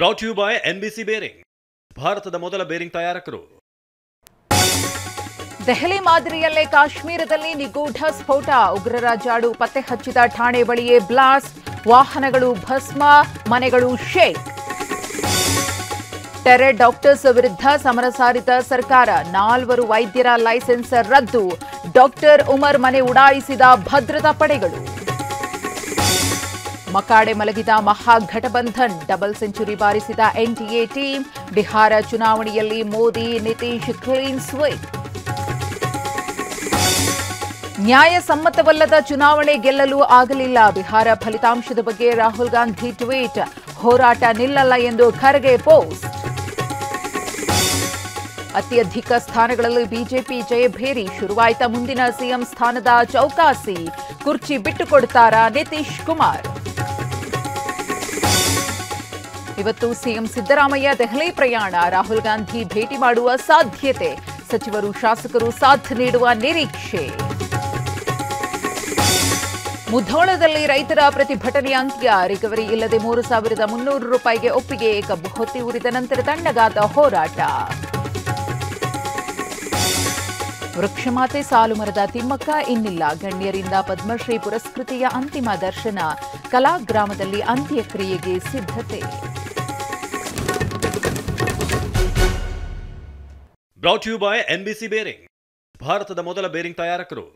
Brought you by NBC bearing, ಭಾರತದ ಮೊದಲ bearing ತಯಾರಕರು. ದೆಹಲಿ ಮಾದರಿಯಲ್ಲೇ ಕಾಶ್ಮೀರದಲ್ಲಿ ನಿಗೂಢ ಸ್ಫೋಟ, ಉಗ್ರರ ಜಾಡು ಪತ್ತೆ ಹಚ್ಚಿದ ಠಾಣೆ ಬಳಿಯೇ ಬ್ಲಾಸ್ಟ್, ವಾಹನಗಳು ಭಸ್ಮ, ಮನೆಗಳು ಶೇಕ್. ಟೆರರ್ ಡಾಕ್ಟರ್ಸ್ ವಿರುದ್ಧ ಸಮರ ಸಾರಿದ ಸರ್ಕಾರ, 4 ವೈದ್ಯರ ಲೈಸೆನ್ಸ್ ರದ್ದು, ಡಾಕ್ಟರ್ ಉಮರ್ ಮನೆ ಉಡಾಯಿಸಿದ ಭದ್ರತಾ ಪಡೆಗಳು. ಮಕಾಡೆ ಮಲಗಿದ ಮಹಾಗಠಬಂಧನ್, ಡಬಲ್ ಸೆಂಚುರಿ ಬಾರಿಸಿದ NDA ಟೀಮ್, ಬಿಹಾರ ಚುನಾವಣೆಯಲ್ಲಿ ಮೋದಿ ನಿತೀಶ್ ಕ್ಲೀನ್ ಸ್ವೀಪ್. ನ್ಯಾಯಸಮ್ಮತವಲ್ಲದ ಚುನಾವಣೆ ಗೆಲ್ಲಲು ಆಗಲಿಲ್ಲ, ಬಿಹಾರ ಫಲಿತಾಂಶದ ಬಗ್ಗೆ ರಾಹುಲ್ ಗಾಂಧಿ ಟ್ವೀಟ್, ಹೋರಾಟ ನಿಲ್ಲಲ್ಲ ಎಂದು ಖರ್ಗೆ ಪೋಸ್ಟ್. ಅತ್ಯಧಿಕ ಸ್ಥಾನಗಳಲ್ಲಿ ಬಿಜೆಪಿ ಜಯಭೇರಿ, ಶುರುವಾಯಿತ ಮುಂದಿನ ಸಿಎಂ ಸ್ಥಾನದ ಚೌಕಾಸಿ, ಕುರ್ಚಿ ಬಿಟ್ಟುಕೊಡ್ತಾರಾ ನಿತೀಶ್ ಕುಮಾರ್. ಇವತ್ತು ಸಿಎಂ ಸಿದ್ದರಾಮಯ್ಯ ದೆಹಲಿ ಪ್ರಯಾಣ, ರಾಹುಲ್ ಗಾಂಧಿ ಭೇಟಿ ಮಾಡುವ ಸಾಧ್ಯತೆ, ಸಚಿವರು ಶಾಸಕರು ಸಾಥ್ ನೀಡುವ ನಿರೀಕ್ಷೆ. ಮುಧೋಳದಲ್ಲಿ ರೈತರ ಪ್ರತಿಭಟನೆ ಅಂತ್ಯ, ರಿಕವರಿ ಇಲ್ಲದೆ 3,300 ರೂಪಾಯಿಗೆ ಒಪ್ಪಿಗೆ, ಕಬ್ಬು ಹೊತ್ತಿ ಉರಿದ ನಂತರ ತಣ್ಣಗಾದ ಹೋರಾಟ. ವೃಕ್ಷಮಾತೆ ಸಾಲುಮರದ ತಿಮ್ಮಕ್ಕ ಇನ್ನಿಲ್ಲ, ಗಣ್ಯರಿಂದ ಪದ್ಮಶ್ರೀ ಪುರಸ್ಕೃತಿಯ ಅಂತಿಮ ದರ್ಶನ, ಕಲಾಗ್ರಾಮದಲ್ಲಿ ಅಂತ್ಯಕ್ರಿಯೆಗೆ ಸಿದ್ಧತೆ. Brought you by NBC bearing, ಭಾರತದ ಮೊದಲ ಬೇರಿಂಗ್ ತಯಾರಕರು.